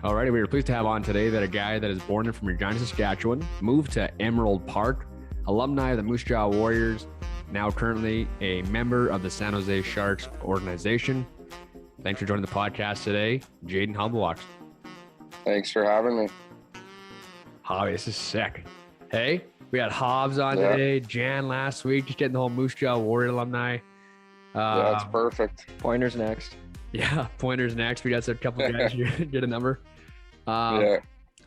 Alrighty, we are pleased to have on today that a guy that is born from Regina, Saskatchewan, moved to Emerald Park, alumni of the Moose Jaw Warriors, now currently a member of the San Jose Sharks organization. Thanks for joining the podcast today, Jayden Halbgewachs. Thanks for having me. Hobby, this is sick. Hey, we had Hobbs on today, Jan last week, just getting the whole Moose Jaw Warrior alumni. Yeah, it's perfect. Pointers next. Yeah, Pointers next. We got a couple guys get a number. Yeah.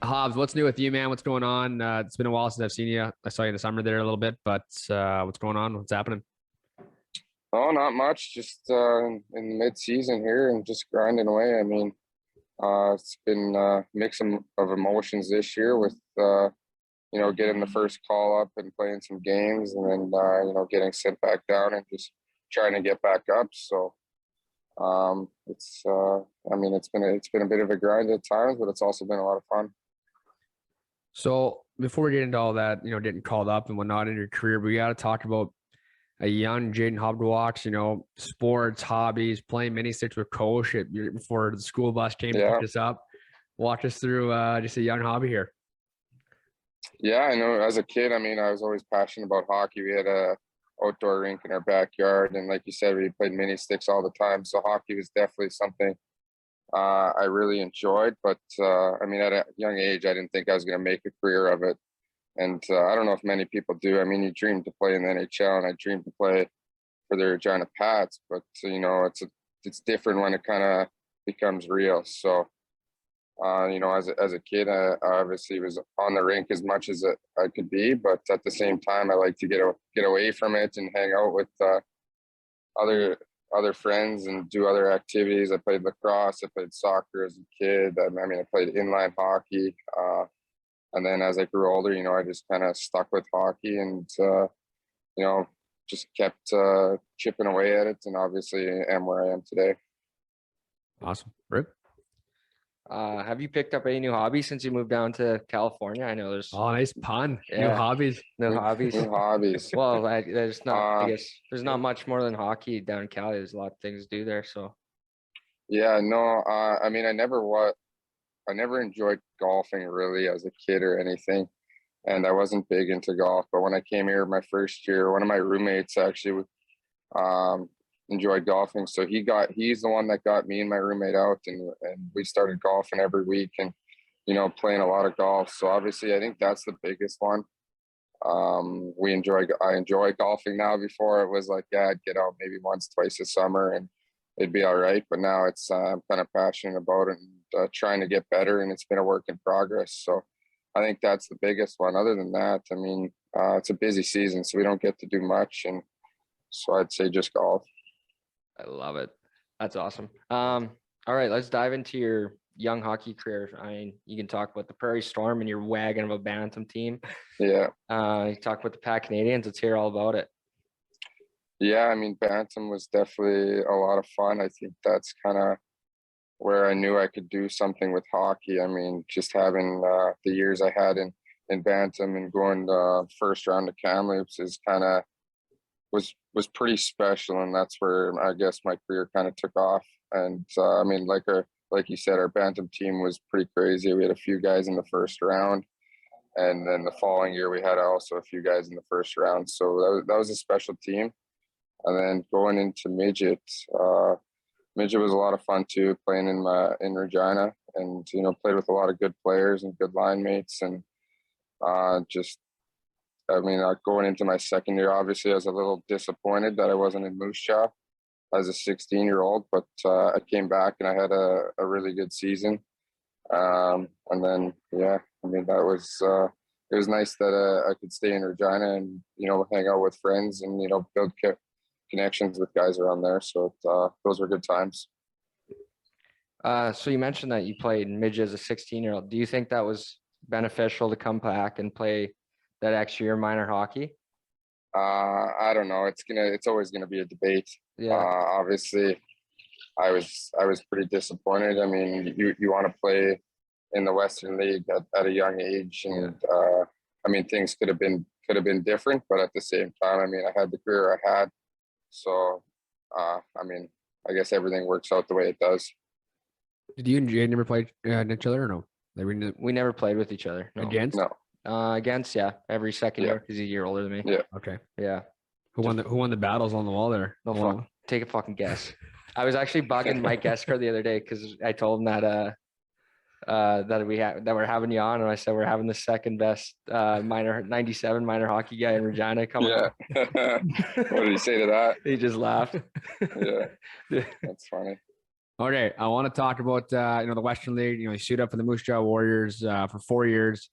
Hobbs, what's new with you, man? What's going on? It's been a while since I've seen you. I saw you in the summer there a little bit, but what's going on? What's happening? Oh, not much. Just in the mid-season here and just grinding away. I mean, it's been a mix of emotions this year with, getting the first call up and playing some games and then, getting sent back down and just trying to get back up. So, it's been a bit of a grind at times, but it's also been a lot of fun. So before we get into all that, getting called up and whatnot in your career, we got to talk about a young Jayden Halbgewachs, sports, hobbies, playing mini sticks with Coach before the school bus came to pick us up. Walk us through just a young hobby here. Yeah, I know. As a kid, I was always passionate about hockey. We had a outdoor rink in our backyard, and like you said, we played mini sticks all the time. So hockey was definitely something I really enjoyed. But at a young age, I didn't think I was going to make a career of it. And I don't know if many people do. You dream to play in the NHL, and I dreamed to play for the Regina Pats. But it's different when it kind of becomes real. So. As a kid, I obviously was on the rink as much as I could be, but at the same time, I like to get away from it and hang out with other friends and do other activities. I played lacrosse, I played soccer as a kid. I played inline hockey, and then as I grew older, I just kind of stuck with hockey and just kept chipping away at it, and obviously am where I am today. Awesome, Rip. Have you picked up any new hobbies since you moved down to California? I know there's nice pun. Yeah. New hobbies. New hobbies. Well, there's not. I guess there's not much more than hockey down in Cali. There's a lot of things to do there. So. Yeah. No. I never enjoyed golfing really as a kid or anything, and I wasn't big into golf. But when I came here my first year, one of my roommates actually enjoyed golfing, so he's the one that got me and my roommate out, and we started golfing every week and playing a lot of golf. So obviously I think that's the biggest one. I enjoy golfing now. Before it was like, I'd get out maybe once, twice a summer and it'd be all right, but now it's I'm kind of passionate about it and trying to get better, and it's been a work in progress. So I think that's the biggest one. Other than that, it's a busy season, so we don't get to do much, and so I'd say just golf. I love it. That's awesome. All right, let's dive into your young hockey career. You can talk about the Prairie Storm and your wagon of a Bantam team. Yeah. You talk about the Pat Canadians. Let's hear all about it. Yeah, Bantam was definitely a lot of fun. I think that's kind of where I knew I could do something with hockey. Just having the years I had in Bantam and going the first round of Kamloops is kind of was pretty special, and that's where I guess my career kind of took off. And like you said, our Bantam team was pretty crazy. We had a few guys in the first round, and then the following year we had also a few guys in the first round. So that was a special team. And then going into midget was a lot of fun too, playing in Regina, and played with a lot of good players and good line mates, and going into my second year, obviously, I was a little disappointed that I wasn't in Moose Jaw as a 16-year-old, but I came back and I had a really good season. And then, that was it was nice that I could stay in Regina and hang out with friends and build connections with guys around there. So those were good times. So you mentioned that you played midget as a 16-year-old. Do you think that was beneficial to come back and play that extra year minor hockey? I don't know. It's always gonna be a debate. Yeah. Obviously, I was pretty disappointed. You want to play in the Western League at a young age, and things could have been different. But at the same time, I had the career I had, so I guess everything works out the way it does. Did you and Jay never play each other or no? Like We never played with each other. No. against? No. Against, yeah, every second Yeah. year because he's a year older than me. Yeah. Okay. Yeah. Who won the battles on the wall there? No fuck. Take a fucking guess. I was actually bugging Mike Esker the other day because I told him that that we're having you on, and I said we're having the second best minor 97 minor hockey guy in Regina coming. Yeah. What did he say to that? He just laughed. Yeah. That's funny. Okay, I want to talk about the Western League. You suit up for the Moose Jaw Warriors for 4 years.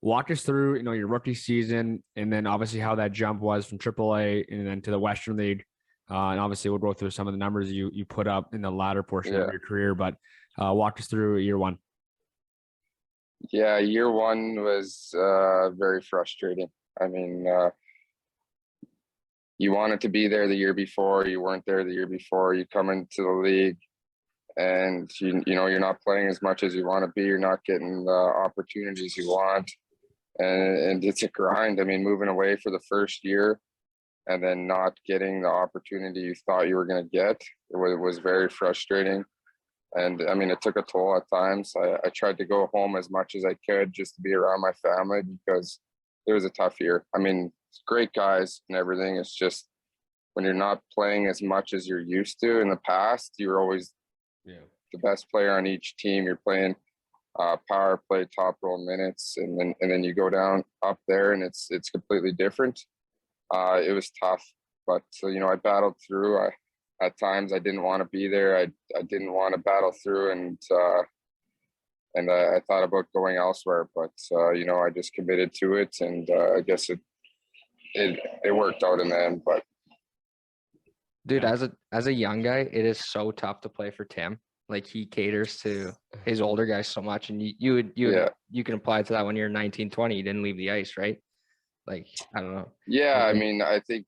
Walk us through your rookie season, and then obviously how that jump was from AAA and then to the Western League. And obviously we'll go through some of the numbers you put up in the latter portion of your career. But walk us through year one. Yeah, year one was very frustrating. I mean, you wanted to be there the year before, you weren't there the year before. You come into the league, and you're not playing as much as you want to be. You're not getting the opportunities you want, and it's a grind. I mean, moving away for the first year, and then not getting the opportunity you thought you were going to get, it was very frustrating. And I mean, it took a toll at times. I tried to go home as much as I could just to be around my family because it was a tough year. I mean, it's great guys and everything. It's just when you're not playing as much as you're used to in the past, you're always the best player on each team. You're playing power play, top roll minutes, and then you go down up there, and it's completely different. It was tough, but I battled through. At times I didn't want to be there. I didn't want to battle through, and I thought about going elsewhere, but I just committed to it, and I guess it worked out in the end. But dude, as a young guy, it is so tough to play for Tim. Like, he caters to his older guys so much, and you can apply to that when you're 19, 20. You didn't leave the ice, right? Like, I don't know. Yeah, I mean, I think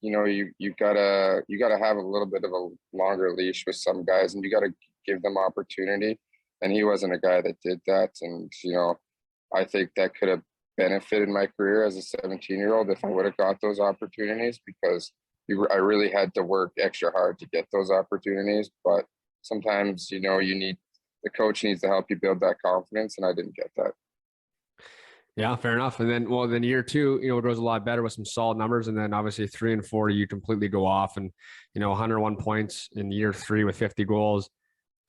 you gotta have a little bit of a longer leash with some guys, and you gotta give them opportunity. And he wasn't a guy that did that, and I think that could have benefited my career as a 17-year-old if I would have got those opportunities, because I really had to work extra hard to get those opportunities. But sometimes the coach needs to help you build that confidence, and I didn't get that. Yeah, fair enough. And then year two, it goes a lot better with some solid numbers. And then obviously 3 and 4, you completely go off, and 101 points in year 3 with 50 goals.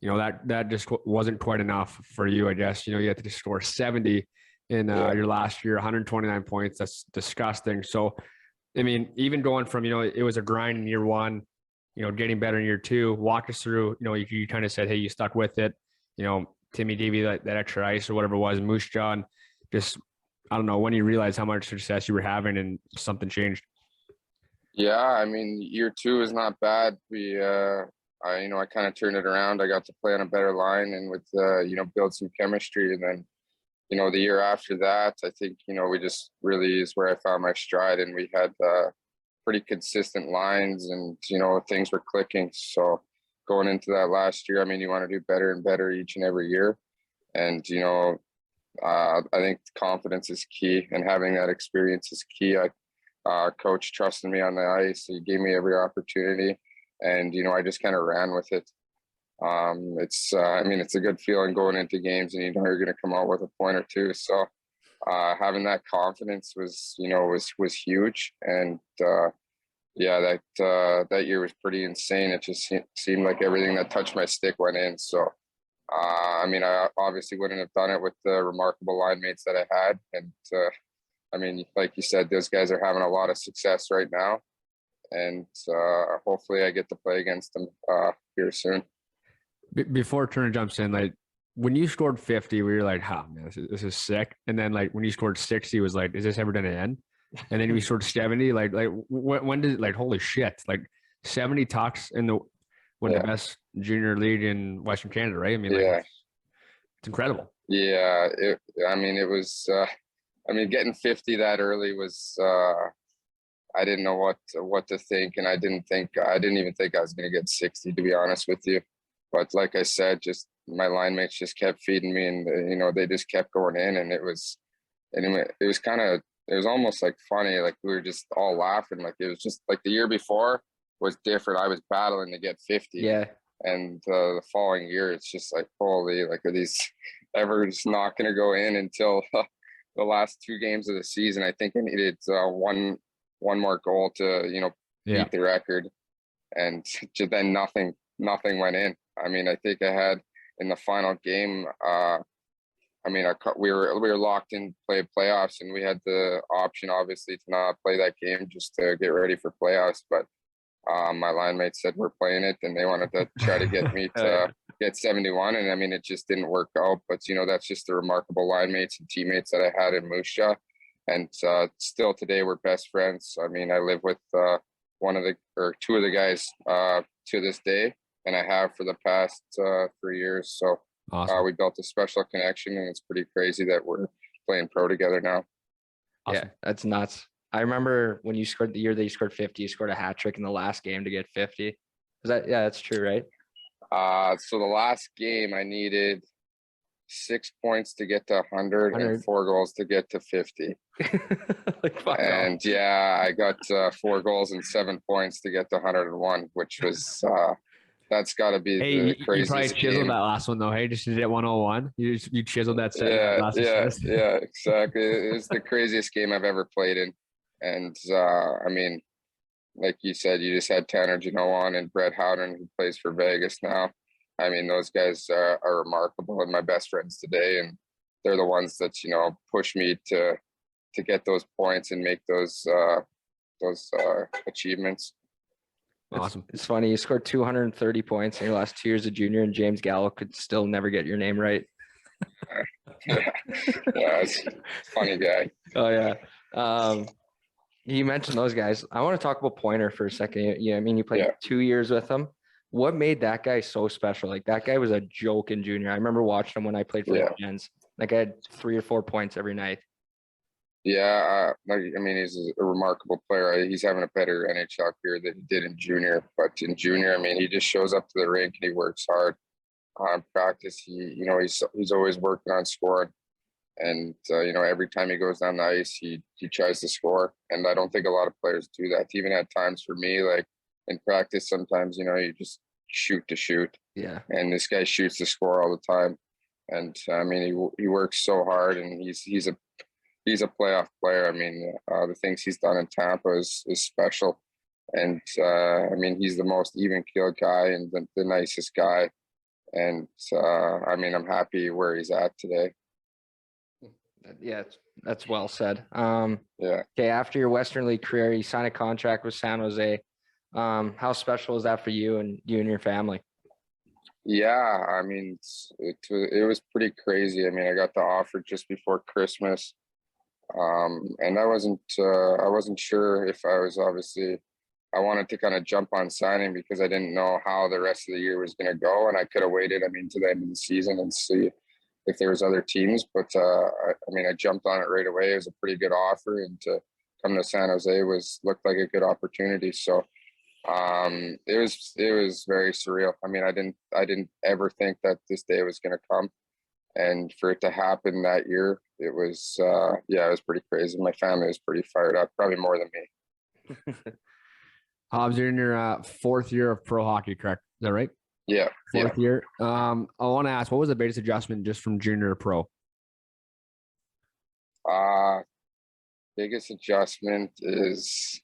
That just wasn't quite enough for you, I guess. You had to score 70 in your last year, 129 points. That's disgusting. So, I mean, even going from, it was a grind in year 1, getting better in year 2, walk us through, you kind of said, hey, you stuck with it. Timmy gave you that extra ice or whatever it was, Moose Jaw. Just, I don't know when you realized how much success you were having and something changed. Yeah, I mean, year 2 is not bad. I kind of turned it around. I got to play on a better line and with build some chemistry. And then the year after that, I think we just really is where I found my stride, and we had pretty consistent lines, and things were clicking. So going into that last year, I mean, you want to do better and better each and every year, and I think confidence is key, and having that experience is key. Coach trusted me on the ice. He gave me every opportunity, and I just kind of ran with it. It's a good feeling going into games, and you're going to come out with a point or two. So having that confidence was huge, and that year was pretty insane. It just seemed like everything that touched my stick went in. So. I obviously wouldn't have done it with the remarkable line mates that I had. And, like you said, those guys are having a lot of success right now. And hopefully I get to play against them here soon. Before Turner jumps in, like, when you scored 50, we were like, oh, man, this is sick. And then, like, when you scored 60, it was like, is this ever going to end? And then we scored 70. Like when did, like, holy shit, like 70 talks in the best junior league in Western Canada, right? I mean, it's incredible. Yeah, it was. Getting 50 that early was. I didn't know what to think, and I didn't even think I was going to get 60, to be honest with you. But like I said, just my line mates just kept feeding me, and they just kept going in, and it was almost like funny, like we were just all laughing, like it was just like the year before was different. I was battling to get 50. Yeah. And the following year, it's just like, holy, like, are these ever just not going to go in until the last 2 games of the season? I think I needed one more goal to, beat the record, and then nothing went in. I mean, I think I had in the final game. We were locked in play playoffs, and we had the option, obviously, to not play that game just to get ready for playoffs. But my line mates said we're playing it, and they wanted to try to get me to get 71. And I mean, it just didn't work out. But that's just the remarkable line mates and teammates that I had in Moose Jaw. And still today we're best friends. I mean, I live with two of the guys to this day, and I have for the past 3 years. So awesome. We built a special connection, and it's pretty crazy that we're playing pro together now. Awesome. Yeah, that's nuts. I remember when you scored the year that you scored 50, you scored a hat trick in the last game to get 50. That's true, right? So the last game I needed 6 points to get to 100 and 4 goals to get to 50. And yeah, I got 4 goals and 7 points to get to 101, which was that's got to be the craziest. You probably chiseled that last one though. Hey, just did it 101. You chiseled that set. Yeah, exactly. It was the craziest game I've ever played in. And I mean, like you said, you just had Tanner Janot on and Brett Howden, who plays for Vegas now. I mean, those guys are remarkable and my best friends today. And they're the ones that, push me to get those points and make those achievements. Awesome. It's funny. You scored 230 points in your last 2 years of junior, and James Gallo could still never get your name right. Yeah, it's a funny guy. Oh yeah. You mentioned those guys. I want to talk about Pointer for a second. I mean, you played 2 years with him. What made that guy so special? Like, that guy was a joke in junior. I remember watching him when I played for the Gens. Like, I had 3 or 4 points every night. Yeah, I mean, he's a remarkable player. He's having a better NHL career than he did in junior. But in junior, I mean, he just shows up to the rink and he works hard. Practice, he's always working on scoring. And, every time he goes down the ice, he tries to score. And I don't think a lot of players do that. Even at times for me, like in practice, sometimes, you just shoot to shoot. Yeah. And this guy shoots to score all the time. And I mean, he works so hard, and he's a playoff player. I mean, the things he's done in Tampa is special. And I mean, he's the most even-keeled guy and the nicest guy. And I mean, I'm happy where he's at today. Yeah, that's well said. Yeah. Okay, after your Western League career, you signed a contract with San Jose. How special is that for you and your family? Yeah, I mean, it was pretty crazy. I mean, I got the offer just before Christmas, and I wasn't sure if I wanted to kind of jump on signing because I didn't know how the rest of the year was going to go, and I could have waited, I mean, to the end of the season and see if there was other teams. But I jumped on it right away. It was a pretty good offer, and to come to San Jose looked like a good opportunity. So it was very surreal. I mean, I didn't ever think that this day was going to come, and for it to happen that year, it was it was pretty crazy. My family was pretty fired up, probably more than me. Hobbs, you're in your 4th year of pro hockey, correct? Is that right? Yeah. 4th year. I want to ask, what was the biggest adjustment just from junior to pro? Biggest adjustment is,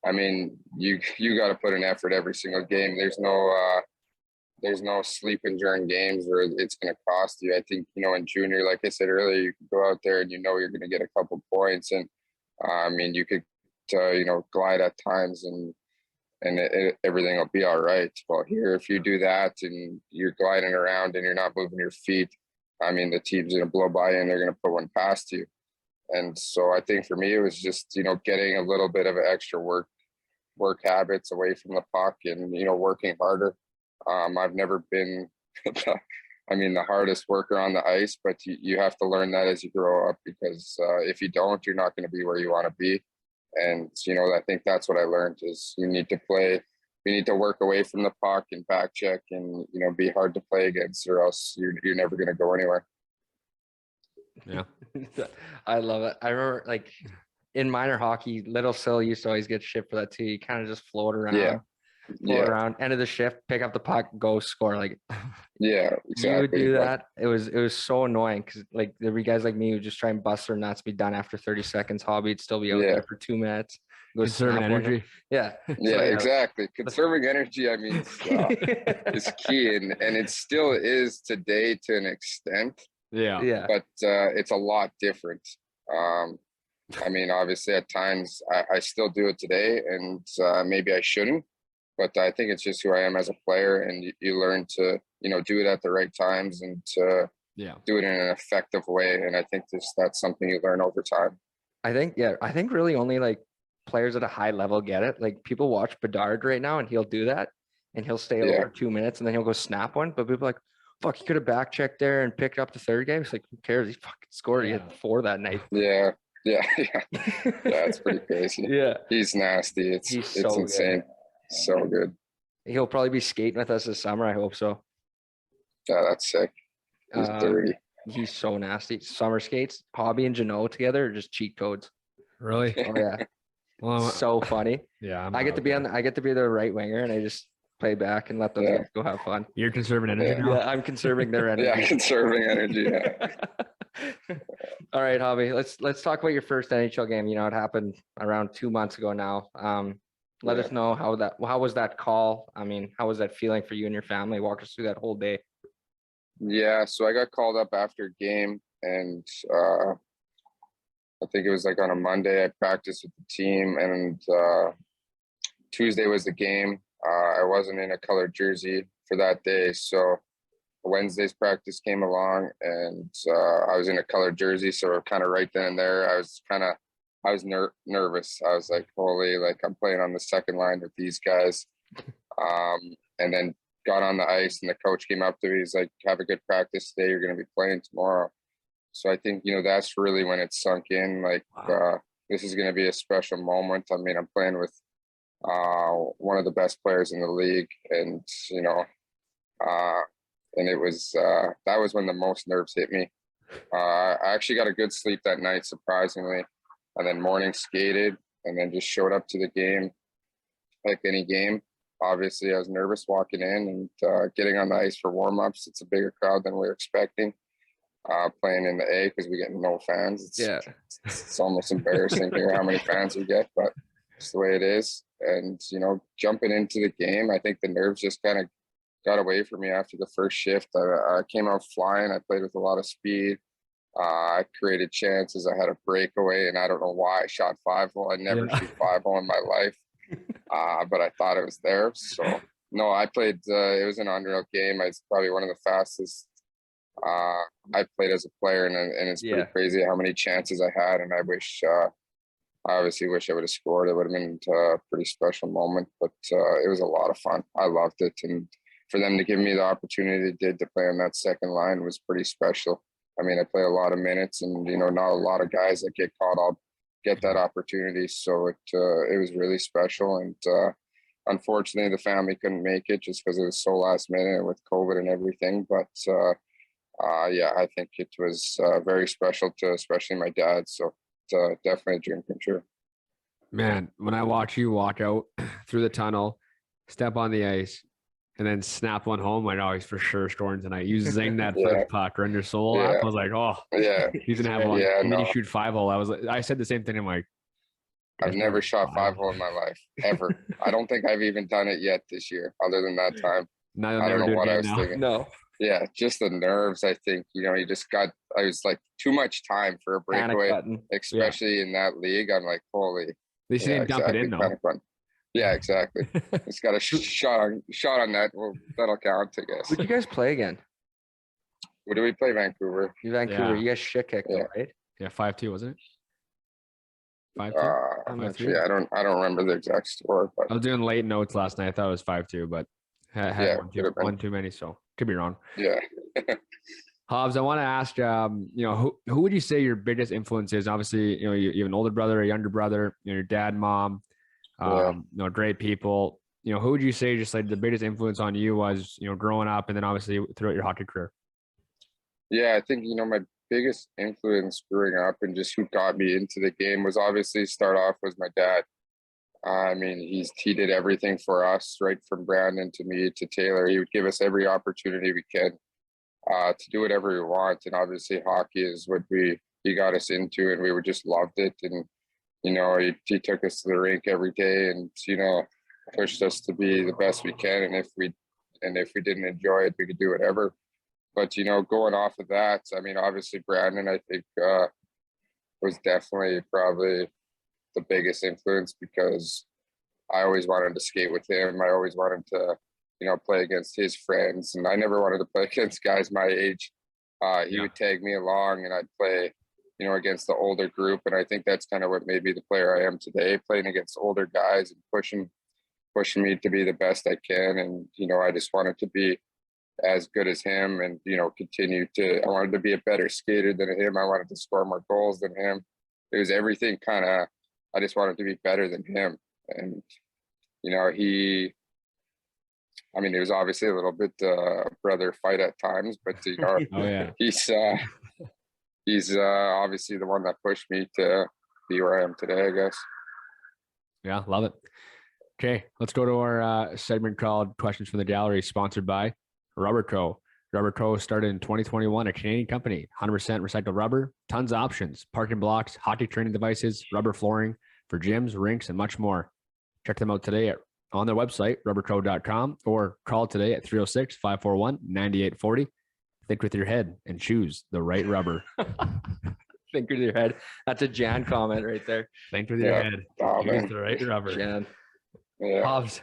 I mean, you got to put an effort every single game. There's no sleeping during games where it's going to cost you. I think, in junior, like I said earlier, you can go out there and you're going to get a couple points, and I mean, you could glide at times and everything will be all right. Well, here, if you do that and you're gliding around and you're not moving your feet, I mean, the team's going to blow by you and they're going to put one past you. And so I think for me, it was just, getting a little bit of extra work habits away from the puck and, working harder. I've never been, the hardest worker on the ice, but you have to learn that as you grow up, because if you don't, you're not going to be where you want to be. And, I think that's what I learned is you need to work away from the puck and back check and, be hard to play against, or else you're never going to go anywhere. Yeah. I love it. I remember, in minor hockey, Little Sill used to always get shit for that too. You kind of just float around. Yeah. float Yeah. around, end of the shift, pick up the puck, go score. Like Yeah, you would exactly. do But that. It was so annoying because like there'd be guys like me who just try and bust their nuts, be done after 30 seconds. Hobby'd still be out yeah, there for 2 minutes. Go Conserving snap one. energy. Yeah. yeah, So yeah. exactly. Conserving energy, I mean, is key, and it still is today to an extent, Yeah. Yeah. but it's a lot different. Um, I mean, obviously, at times I still do it today, and maybe I shouldn't, but I think it's just who I am as a player, and you learn to, do it at the right times and to Yeah. do it in an effective way. And I think that's something you learn over time. I think really only like players at a high level get it. Like people watch Bedard right now and he'll do that and he'll stay Yeah. over 2 minutes and then he'll go snap one. But people are like, fuck, he could have back checked there and picked up the third game. It's like, who cares? He fucking scored. He had 4 that night. Yeah, yeah, yeah. That's pretty crazy. Yeah. He's nasty. He's It's so insane. So good. He'll probably be skating with us this summer. I hope so. Yeah, that's sick. He's dirty. He's so nasty. Summer skates, Hobby and Janot together are just cheat codes. Really? Oh yeah. Well, So funny. yeah. I get to be the right winger and I just play back and let those guys go have fun. You're conserving energy now? Yeah, I'm conserving their energy. Yeah, conserving energy. Yeah. All right, Hobby. Let's talk about your first NHL game. It happened around 2 months ago now. Let us know how was that call? I mean, how was that feeling for you and your family? Walk us through that whole day. Yeah, so I got called up after game, and I think it was like on a Monday. I practiced with the team, and Tuesday was the game. I wasn't in a colored jersey for that day, so Wednesday's practice came along, and I was in a colored jersey. So kind of right then and there, I was nervous. I was like, holy, like I'm playing on the second line with these guys, and then got on the ice, and the coach came up to me. He's like, have a good practice today. You're going to be playing tomorrow. So I think, that's really when it sunk in. Like, this is going to be a special moment. I mean, I'm playing with one of the best players in the league, and and it was that was when the most nerves hit me. I actually got a good sleep that night, surprisingly, and then morning skated, and then just showed up to the game like any game. Obviously, I was nervous walking in and getting on the ice for warm-ups. It's a bigger crowd than we were expecting. Playing in the A because we get no fans. It's almost embarrassing here how many fans we get, but it's the way it is. And, jumping into the game, I think the nerves just kind of got away from me after the first shift. I came out flying. I played with a lot of speed. I created chances. I had a breakaway, and I don't know why I shot 5-hole. I never shoot 5-hole in my life. But I thought it was there. So no, I played, it was an Nhl Game. It's probably one of the fastest I played as a player, and it's pretty crazy how many chances I had. And I obviously wish I would have scored. It would have been a pretty special moment, but it was a lot of fun. I loved it. And for them to give me the opportunity they did to play on that second line was pretty special. I mean, I play a lot of minutes, and, not a lot of guys that get caught up get that opportunity. So it was really special. And unfortunately, the family couldn't make it just because it was so last minute with COVID and everything. But yeah, I think it was very special to especially my dad. So it's definitely a dream come true. Man, when I watch you walk out through the tunnel, step on the ice, and then snap one home, like, oh, he's for sure scoring tonight. You zing that first puck right in your soul. I was like, oh, yeah, he's gonna have one. Yeah, and then you shoot 5-hole. I said the same thing. I'm like, I've never shot 5-hole in my life ever. I don't think I've even done it yet this year, other than that time. I don't know what I was thinking. No. Yeah, just the nerves. I think I was like too much time for a breakaway, especially in that league. I'm like, holy. At least you didn't dump it in, though. Yeah, exactly. It's got a shot on net. Well, that'll count, I guess. Would you guys play again? What do we play? Vancouver. Vancouver. You guys shit kicked, right? Yeah, 5-2, wasn't it? 5-2. I'm not sure. I don't remember the exact score. But I was doing late notes last night. I thought it was 5-2, but had one too many, so could be wrong. Yeah. Hobbs, I want to ask, who would you say your biggest influence is? Obviously, you have an older brother, a younger brother, your dad, mom, great people. Who would you say just like the biggest influence on you was, growing up and then obviously throughout your hockey career? Yeah, I think, my biggest influence growing up and just who got me into the game was obviously was my dad. I mean, he did everything for us, right from Brandon to me to Taylor. He would give us every opportunity we can to do whatever we want. And obviously, hockey is what he got us into, and we were just loved it. And he took us to the rink every day, and pushed us to be the best we can. And if we didn't enjoy it, we could do whatever. But going off of that, I mean, obviously Brandon, I think was definitely probably the biggest influence, because I always wanted to skate with him. I always wanted to, play against his friends, and I never wanted to play against guys my age. He would tag me along, and I'd play, against the older group. And I think that's kind of what made me the player I am today, playing against older guys and pushing me to be the best I can. And, I just wanted to be as good as him, and, I wanted to be a better skater than him. I wanted to score more goals than him. It was everything I just wanted to be better than him. And, it was obviously a little bit brother fight at times, but, Oh, yeah. he's obviously the one that pushed me to be where I am today, I guess. Yeah, love it. Okay, let's go to our segment called Questions from the Gallery, sponsored by Rubber Co. Rubber Co. started in 2021, a Canadian company, 100% recycled rubber, tons of options, parking blocks, hockey training devices, rubber flooring for gyms, rinks, and much more. Check them out today on their website, rubberco.com, or call today at 306-541-9840. Think with your head and choose the right rubber. Think with your head. That's a Jan comment right there. Think with your head. Oh, Choose man. the right rubber. Jan. Yeah. Hobbs,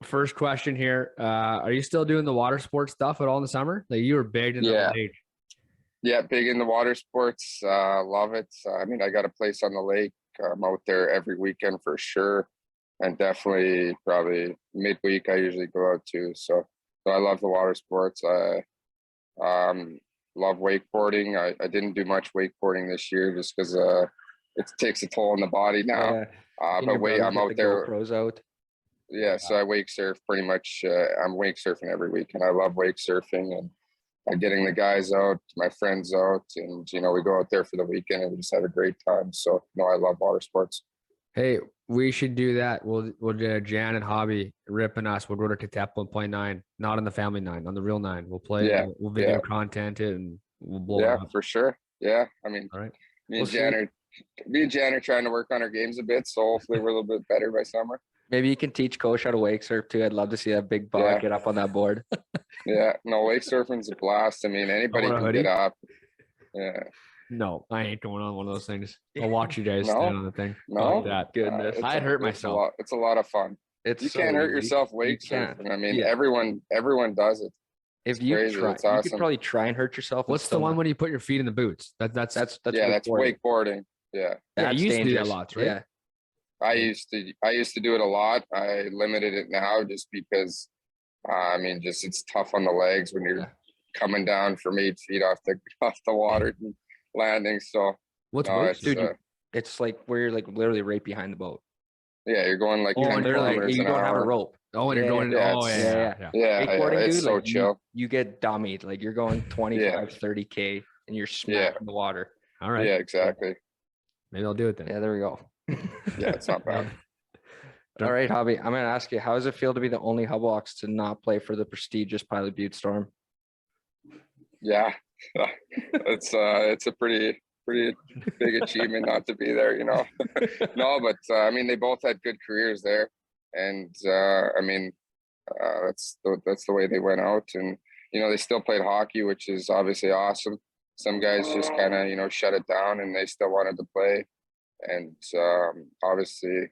first question here. Are you still doing the water sports stuff at all in the summer? Like, you were big in the lake. Yeah, big in the water sports. Love it. I got a place on the lake. I'm out there every weekend for sure. And definitely probably midweek, I usually go out too. So I love the water sports. I love wakeboarding. I didn't do much wakeboarding this year just because it takes a toll on the body now. But I'm out there. GoPros out. Yeah, so I wake surf pretty much. I'm wake surfing every week, and I love wake surfing and getting the guys out, my friends out, and we go out there for the weekend and we just have a great time. So I love water sports. Hey, we should do that. We'll do Jan and Hobby ripping us. We'll go to Katepla and play 9, not on the family 9, on the real 9. We'll play. Yeah, we'll video content it, and we'll blow it Yeah, up. for sure. Yeah, All right. me and Jan are trying to work on our games a bit, so hopefully we're a little bit better by summer. Maybe you can teach Coach how to wake surf too. I'd love to see that big buck get up on that board. Yeah, no, wake surfing's a blast. Anybody can get up. Yeah. No, I ain't going on one of those things. I'll watch you guys No? stand on the thing. No? Like that. Goodness. I'd hurt myself. It's a lot of fun. You So can't hurt easy. yourself wake You can't. surfing. Yeah. Everyone does it. If It's you crazy. try, It's you awesome. could probably try and hurt yourself. and What's the still one not. when you put your feet in the boots? That's That's wakeboarding. wakeboarding. Yeah. Yeah, you used to do that dangerous. lots, right? Yeah. I used to do it a lot. I limited it now just because just it's tough on the legs when you're coming down from 8 feet off the water and landing. So What's no, wake it's, Dude, it's like where you're like literally right behind the boat. you're going like 10 Literally, kilometers you an don't have a hour. rope. Oh, and you're going. yeah, Oh, it's- yeah. Yeah, Wakeboarding, it's dude, so like, chill. You get dummied. Like you're going 25, 30K and you're smacked in the water. All right. Yeah, exactly. Maybe I'll do it then. Yeah, there we go. Yeah, it's not bad. All right, Hobby. I'm going to ask you, how does it feel to be the only Halbgewachs to not play for the prestigious Pilot Butte Storm? Yeah, it's a pretty big achievement not to be there, No, but they both had good careers there, and that's the way they went out, and they still played hockey, which is obviously awesome. Some guys just kind of shut it down, and they still wanted to play, and obviously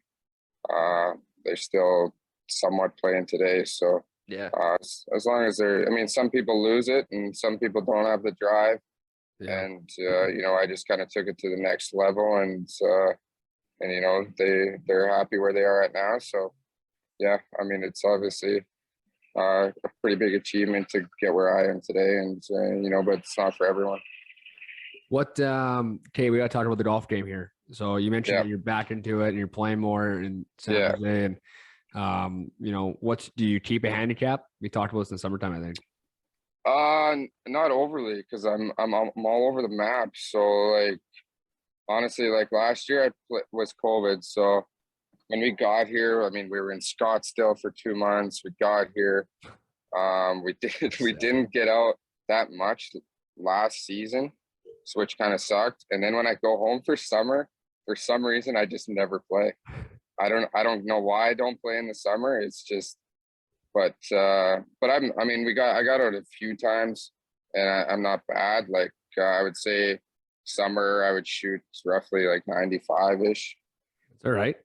they're still somewhat playing today. So Yeah. as long as some people lose it and some people don't have the drive. Yeah. And, I just kind of took it to the next level, and they're happy where they are at now. So, yeah, it's obviously a pretty big achievement to get where I am today, and, but it's not for everyone. What? Okay, we got to talk about the golf game here. So you mentioned that you're back into it and you're playing more in San Jose, and do you keep a handicap? We talked about this in the summertime, I think. Not overly, because I'm all over the map. So honestly, last year was COVID, so when we got here, I mean, we were in Scottsdale for 2 months. We got here. We didn't get out that much last season, so which kind of sucked. And then when I go home for summer, for some reason, I just never play. I don't know why I don't play in the summer. It's just, but I got out a few times, and I'm not bad. Like I would say, summer I would shoot roughly like 95-ish. All right.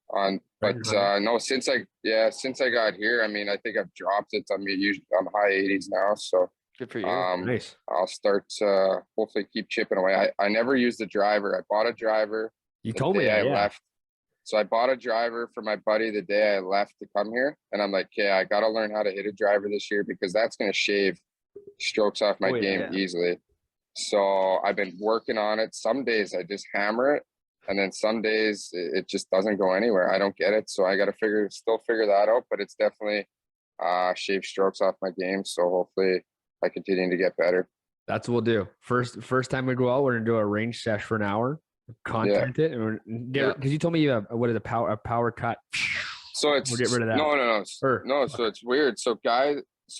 But no, since I got here, I mean, I think I've dropped it. I'm high 80s now, so Good for you. Nice. I'll start to hopefully keep chipping away. I never used a driver. I bought a driver. You told me that, I yeah. left. So I bought a driver for my buddy the day I left to come here, and I'm like, okay, I got to learn how to hit a driver this year because that's going to shave strokes off my game easily. So I've been working on it. Some days I just hammer it, and then some days it just doesn't go anywhere. I don't get it. So I got to still figure that out, but it's definitely shaved strokes off my game. So hopefully I continue to get better. That's what we'll do. First time we go out, we're gonna do a range sesh for an hour, content it, and because you told me you have a power cut. So we'll get rid of that. No. So it's weird. So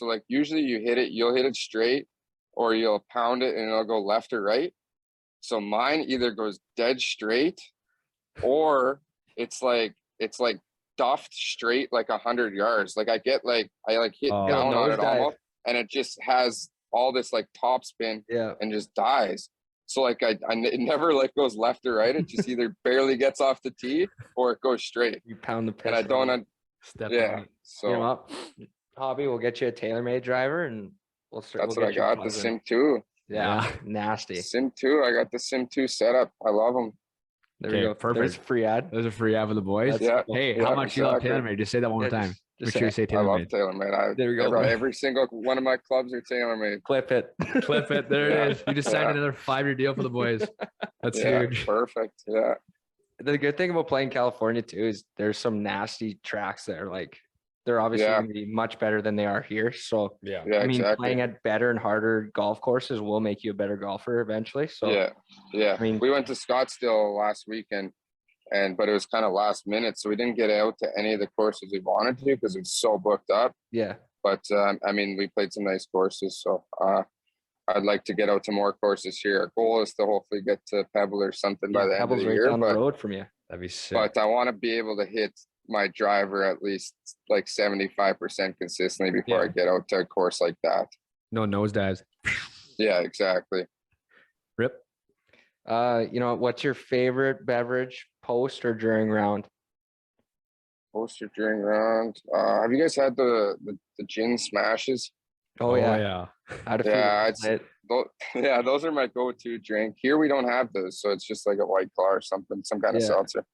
like usually you'll hit it straight, or you'll pound it and it'll go left or right. So mine either goes dead straight, or it's like duffed straight like 100 yards. Like I hit down on it almost, and it just has all this like top spin and just dies. So like it never like goes left or right. It just either barely gets off the tee or it goes straight. You pound the piss. And I don't step yeah. So you know what? Hobby, we'll get you a TaylorMade driver and we'll start. That's what I got. The Sim 2. Yeah, nasty. Sim 2. I got the Sim 2 setup. I love them. There we go. Perfect. There's a free ad. There's a free ad for the boys. Hey, how much you love TaylorMade? Just say that one more time. Make sure you say TaylorMade. I love TaylorMade. There we go. Every single one of my clubs are TaylorMade. Clip it. Clip it. There it is. You just signed another 5-year deal for the boys. That's huge. Perfect. Yeah. The good thing about playing California too is there's some nasty tracks that are like they're obviously going to be much better than they are here. So yeah, I mean, exactly. playing at better and harder golf courses will make you a better golfer eventually. So yeah. I mean, we went to Scottsdale last weekend, but it was kind of last minute, so we didn't get out to any of the courses we wanted to because it was so booked up. Yeah. But I mean, we played some nice courses, so I'd like to get out to more courses here. Our goal is to hopefully get to Pebble or something by the end of the year. Down the road from you. That'd be sick. But I want to be able to hit my driver at least like 75% consistently before I get out to a course like that. No nosedives. Yeah, exactly. Rip. What's your favorite beverage post or during round? Post or during round. Have you guys had the gin smashes? Oh yeah. Those are my go-to drink. Here we don't have those, so it's just like a White Claw or something, some kind of seltzer.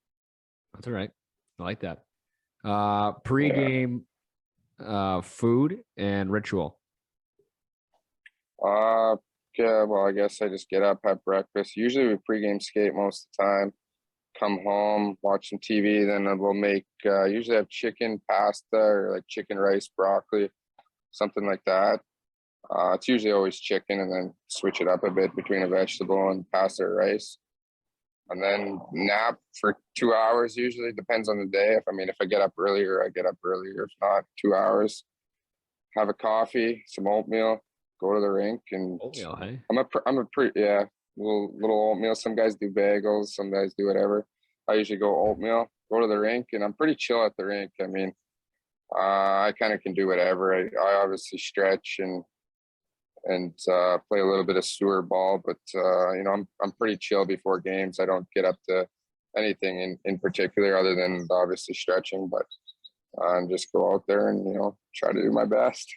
That's all right. I like that. Pre-game food and ritual. Well, I guess I just get up, have breakfast. Usually we pre-game skate most of the time. Come home, watch some TV, then we'll make usually have chicken pasta or like chicken rice, broccoli, something like that. It's usually always chicken, and then switch it up a bit between a vegetable and pasta or rice. And then nap for 2 hours, usually depends on the day. If I get up earlier, I get up earlier. If not, 2 hours. Have a coffee, some oatmeal, go to the rink, and oatmeal, hey? I'm a pretty little oatmeal. Some guys do bagels, some guys do whatever. I usually go oatmeal, go to the rink, and I'm pretty chill at the rink. I mean, I kind of can do whatever. I obviously stretch and play a little bit of sewer ball, but I'm pretty chill before games. I don't get up to anything in particular other than obviously stretching, but just go out there and try to do my best.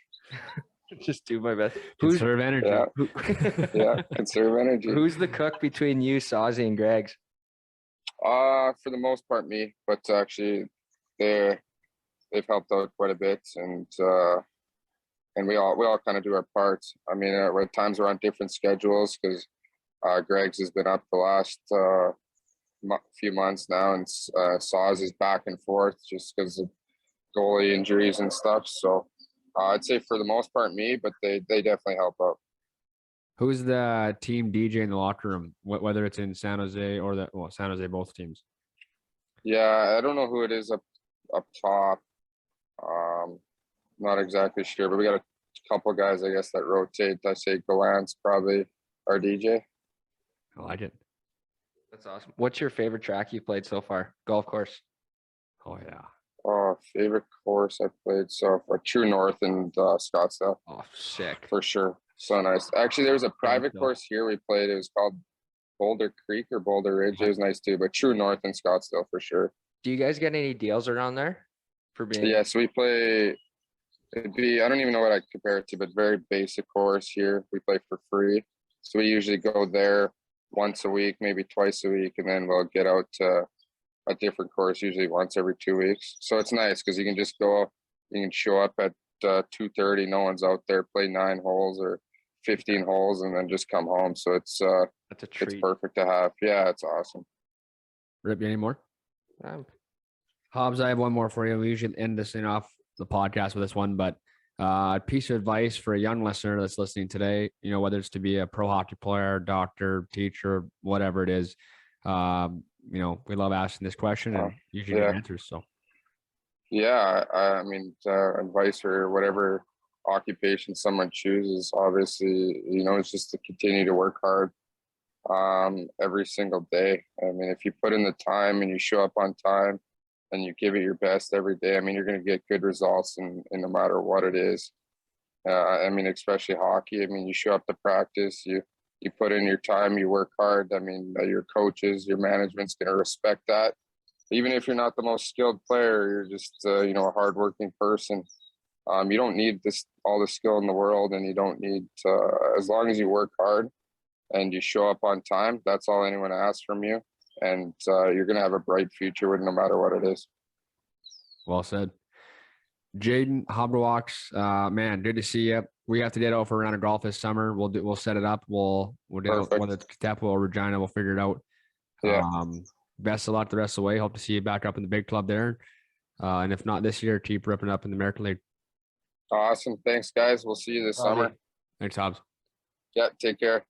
Just do my best. Conserve energy. Conserve energy. Who's the cook between you, Sasky, and Greg's? For the most part, me, but actually they've helped out quite a bit, and we all kind of do our parts. I mean, at times we're on different schedules because Greg's has been up the last few months now, and Saz is back and forth just because of goalie injuries and stuff. So I'd say for the most part me, but they definitely help out. Who's the team DJ in the locker room, whether it's in San Jose or San Jose, both teams? Yeah, I don't know who it is up up top. Not exactly sure, but we got a couple guys, I guess, that rotate. I say Galant's probably our DJ. I like it. That's awesome. What's your favorite track you played so far? Golf course. Oh yeah. Oh, favorite course I played so far, True North and Scottsdale. Oh, sick. For sure. So nice. Actually, there was a private Scottsdale. course here we played. It was called Boulder Creek or Boulder Ridge. It was nice too, but True North and Scottsdale for sure. Do you guys get any deals around there for being? Yeah, so we play, it'd be, I don't even know what I'd compare it to, but very basic course here. We play for free. So we usually go there once a week, maybe twice a week, and then we'll get out to a different course, usually once every 2 weeks. So it's nice because you can just go, you can show up at 2:30, no one's out there, play 9 holes or 15 holes, and then just come home. So it's That's a treat. it's perfect to have. Yeah, it's awesome. Rip, you any more? Um, Hobbs, I have one more for you. We usually end this thing off the podcast with this one, but a piece of advice for a young listener that's listening today, you know, whether it's to be a pro hockey player, doctor, teacher, whatever it is, you know, we love asking this question and usually get answers. So, yeah, I mean, advice for whatever occupation someone chooses, obviously, you know, it's just to continue to work hard every single day. I mean, if you put in the time and you show up on time and you give it your best every day, I mean, you're going to get good results in no matter what it is. I mean, especially hockey. I mean, you show up to practice, you put in your time, you work hard. I mean, your coaches, your management's going to respect that. Even if you're not the most skilled player, you're just, you know, a hardworking person. You don't need all the skill in the world, and you don't need to, as long as you work hard and you show up on time, that's all anyone asks from you. And you're going to have a bright future with no matter what it is. well said. Jayden Halbgewachs, man, good to see you. We have to get out for a round of golf this summer. We'll set it up. We'll do it, whether it's Temple or Regina, we'll figure it out. Yeah. Best of luck the rest of the way. Hope to see you back up in the big club there. And if not this year, keep ripping up in the American League. Awesome. Thanks, guys. We'll see you this summer. Thanks, Hobbs. Yeah, take care.